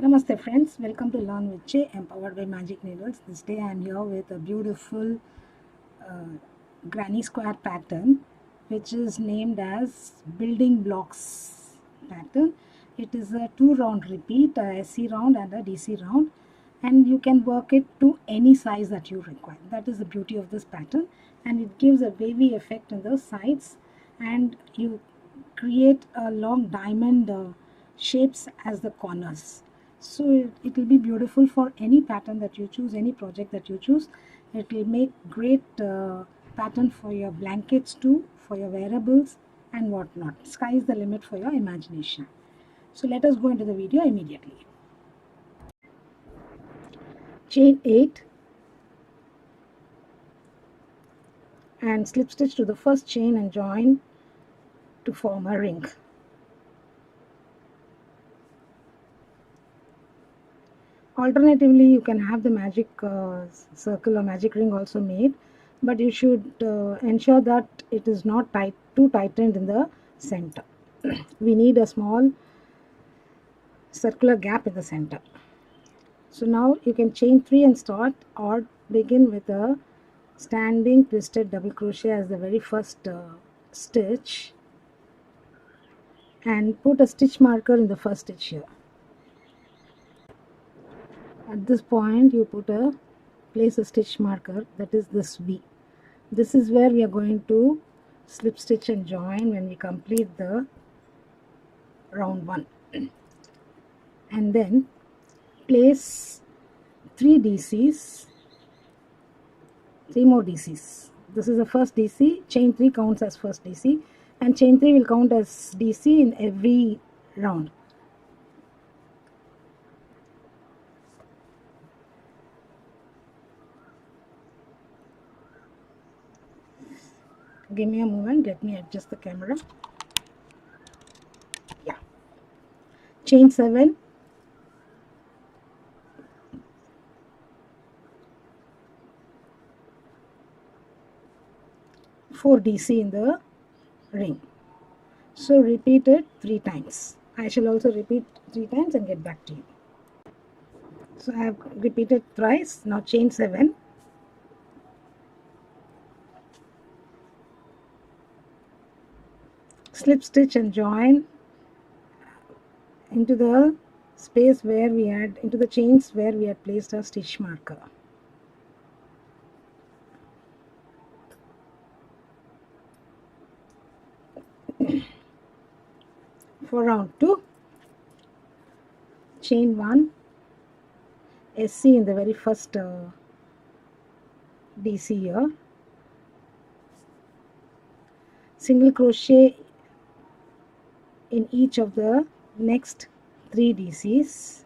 Namaste friends, welcome to Learn with Che, empowered by Magic Needles. This day I am here with a beautiful uh, granny square pattern which is named as building blocks pattern. It is a 2 round repeat, a SC round and a DC round, and you can work it to any size that you require. That is the beauty of this pattern, and it gives a wavy effect on the sides, and you create a long diamond shapes as the corners. So it will be beautiful for any pattern that you choose, any project that you choose. It will make great pattern for your blankets too, for your wearables and whatnot. Sky is the limit for your imagination. So let us go into the video immediately. Chain 8 and slip stitch to the first chain and join to form a ring. Alternatively, you can have the magic circle or magic ring also made, but you should ensure that it is not too tightened in the center. We need a small circular gap in the center. So now you can chain 3 and start, or begin with a standing twisted double crochet as the very first stitch, and put a stitch marker in the first stitch here. At this point you place a stitch marker, that is this V. This is where we are going to slip stitch and join when we complete the round 1. And then place 3 more DCs. This is the first DC. Chain 3 counts as first DC, and chain 3 will count as DC in every round. Give me a moment, let me adjust the camera. Yeah. Chain 7, four DC in the ring. So repeat it 3 times. I shall also repeat 3 times and get back to you. So I have repeated thrice. Now chain 7, slip stitch and join into the space where we had, into the chains where we had placed our stitch marker. For round 2, chain 1, SC in the very first DC here, single crochet in each of the next 3 DCs,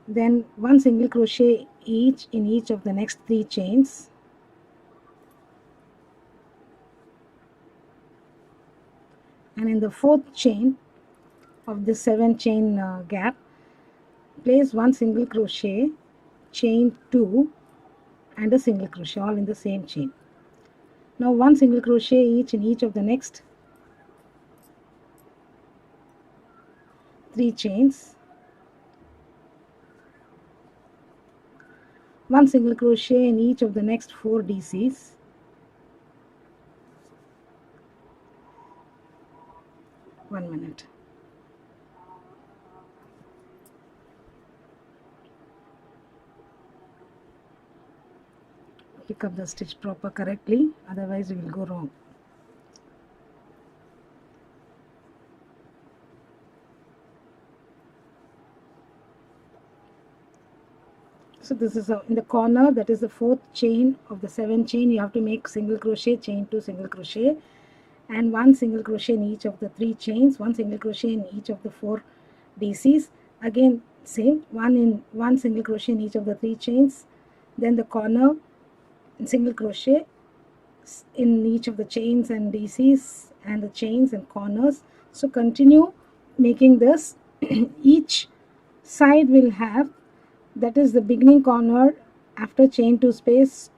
then 1 single crochet each in each of the next 3 chains, and in the 4th chain of the 7 chain gap, place 1 single crochet, chain 2 and a single crochet, all in the same chain. Now 1 single crochet each in each of the next 3 chains, 1 single crochet in each of the next 4 DCs, one minute. Pick up the stitch proper correctly, otherwise you will go wrong. So this is in the corner, that is the 4th chain of the 7 chain, you have to make single crochet, chain 2 single crochet, and 1 single crochet in each of the 3 chains, 1 single crochet in each of the 4 DCs, again same, 1 single crochet in each of the 3 chains, then the corner, single crochet in each of the chains and DCs and the chains and corners. So continue making this. Each side will have, that is the beginning corner, after chain 2 space,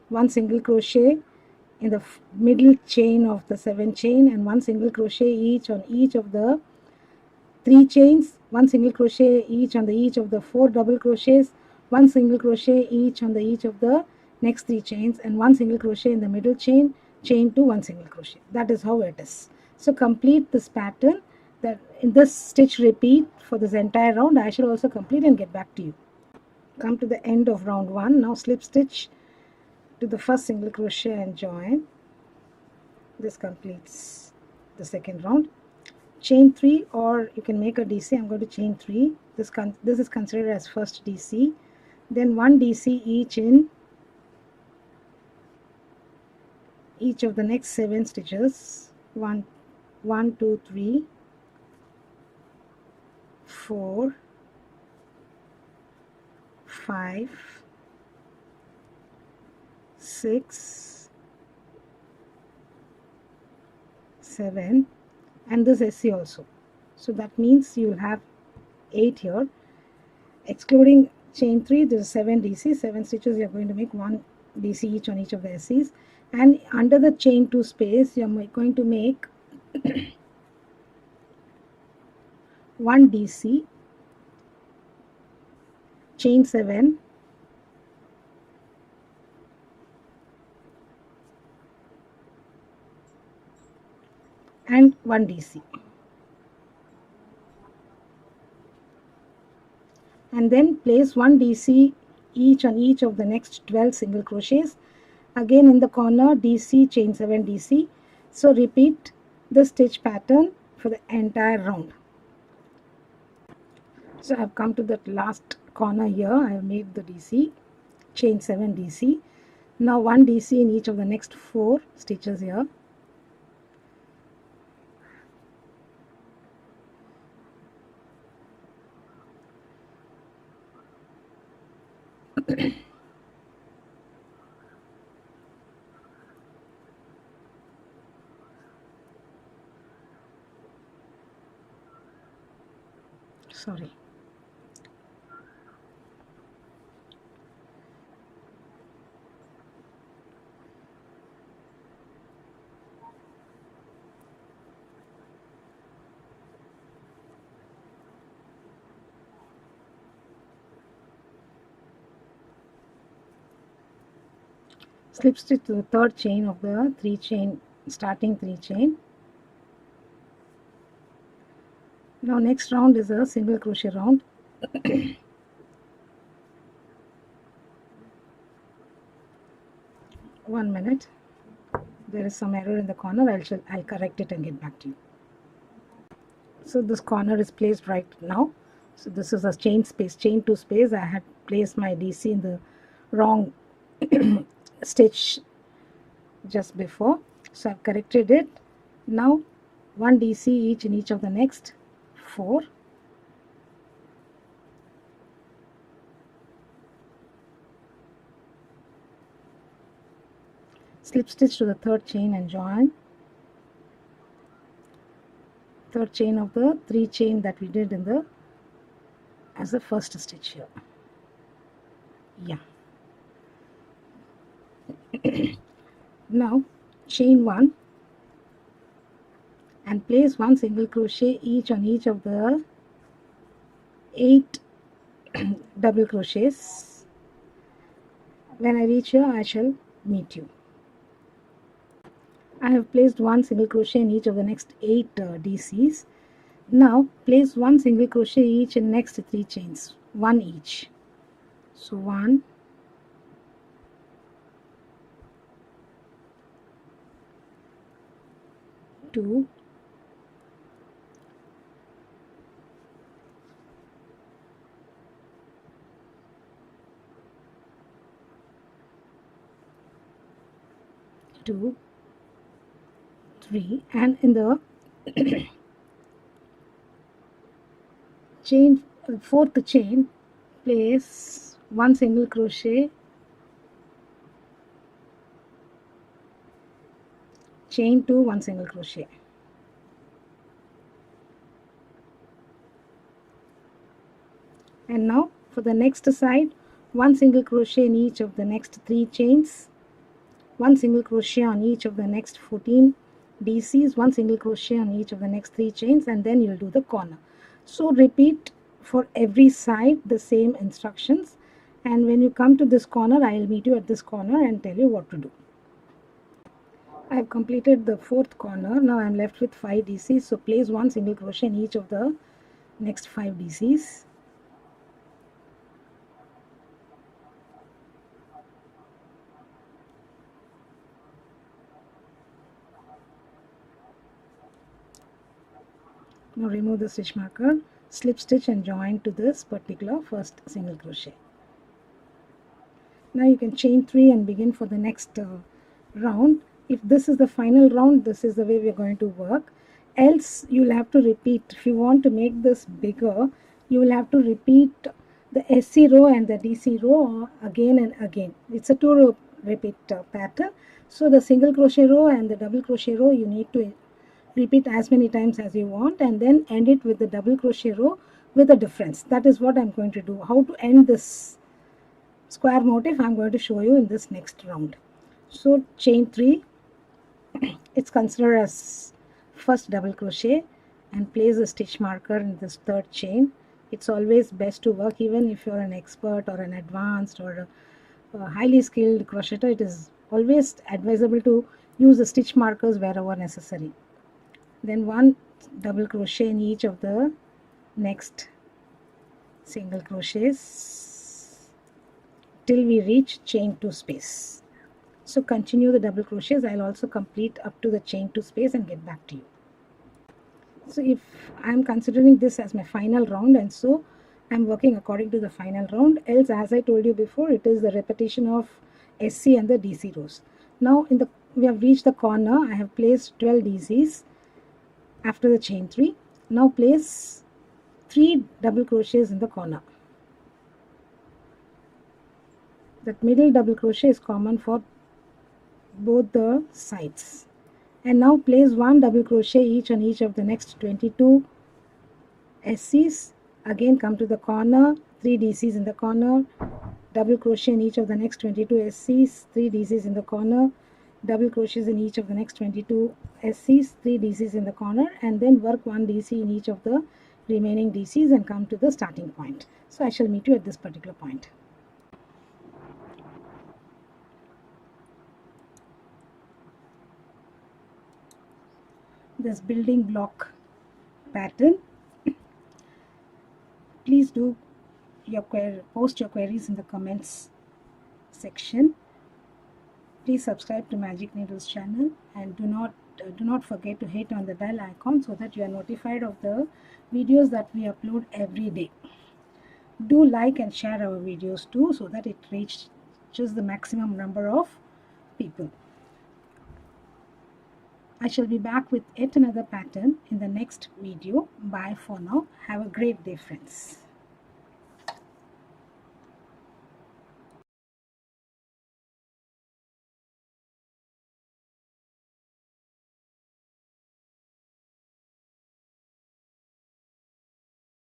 1 single crochet, in the middle chain of the 7 chain, and 1 single crochet each on each of the 3 chains, 1 single crochet each on the each of the 4 double crochets, 1 single crochet each on the each of the next 3 chains, and 1 single crochet in the middle chain, chain 2, 1 single crochet. That is how it is. So complete this pattern. That in this stitch repeat for this entire round. I shall also complete and get back to you. Come to the end of round 1. Now slip stitch to the first single crochet and join. This completes the second round. Chain 3, or you can make a DC. I'm going to chain 3. This is considered as first DC. Then 1 DC each in each of the next 7 stitches. 1, 2, 3, 4, 5, 6, 7, and this SC also. So that means you will have 8 here. Excluding chain 3, there is 7 DC, 7 stitches. You are going to make 1 DC each on each of the SCs, and under the chain 2 space you are going to make 1 DC, chain 7, and 1 DC, and then place 1 DC each on each of the next 12 single crochets. Again in the corner DC, chain 7 DC. So repeat the stitch pattern for the entire round. So I have come to that last corner here. I have made the DC, chain 7 DC. Now 1 DC in each of the next 4 stitches here. Sorry. Slip stitch to the third chain of the 3 chain, starting 3 chain. Now next round is a single crochet round. 1 minute. There is some error in the corner. I'll correct it and get back to you. So this corner is placed right now. So this is a chain space, chain 2 space. I had placed my DC in the wrong stitch just before. So I've corrected it. Now 1 DC each in each of the next 4. Slip stitch to the third chain and join. Third chain of the 3 chain that we did in the as the first stitch here. Yeah. Now chain 1 and place 1 single crochet each on each of the 8 double crochets. When I reach here, I shall meet you. I have placed 1 single crochet in each of the next 8 DCs. Now place 1 single crochet each in next 3 chains, 1 each. So 1, 2, 2, 3, and in the chain, fourth chain, place 1 single crochet, chain 2, 1 single crochet. And now for the next side, 1 single crochet in each of the next 3 chains, 1 single crochet on each of the next 14 DCs, 1 single crochet on each of the next 3 chains, and then you'll do the corner. So repeat for every side the same instructions, and when you come to this corner, I'll meet you at this corner and tell you what to do. I've completed the 4th corner. Now I'm left with 5 DCs, so place 1 single crochet in each of the next 5 DCs. Now remove the stitch marker, slip stitch and join to this particular first single crochet. Now you can chain 3 and begin for the next round. If this is the final round, this is the way we are going to work. Else you'll have to repeat. If you want to make this bigger, you will have to repeat the SC row and the DC row again and again. It's a 2 row repeat pattern. So the single crochet row and the double crochet row you need to repeat as many times as you want, and then end it with the double crochet row with a difference. That is what I'm going to do. How to end this square motif I'm going to show you in this next round. So chain 3, it's considered as first double crochet, and place a stitch marker in this 3rd chain. It's always best to work, even if you're an expert or an advanced or a highly skilled crocheter, it is always advisable to use the stitch markers wherever necessary. Then 1 double crochet in each of the next single crochets till we reach chain 2 space. So continue the double crochets. I'll also complete up to the chain 2 space and get back to you. So if I'm considering this as my final round, and so I'm working according to the final round, else as I told you before, it is the repetition of SC and the DC rows. Now we have reached the corner. I have placed 12 DCs after the chain 3. Now place 3 double crochets in the corner. That middle double crochet is common for both the sides. And now place 1 double crochet each on each of the next 22 SCs. Again come to the corner, 3 DCs in the corner, double crochet in each of the next 22 SCs, 3 DCs in the corner, double crochets in each of the next 22 SCs, 3 DCs in the corner, and then work 1 DC in each of the remaining DCs and come to the starting point. So I shall meet you at this particular point. This building block pattern, please do post your queries in the comments section. Please subscribe to Magic Needles channel, and do not forget to hit on the bell icon so that you are notified of the videos that we upload every day. Do like and share our videos too, so that it reaches the maximum number of people. I shall be back with yet another pattern in the next video. Bye for now. Have a great day, friends.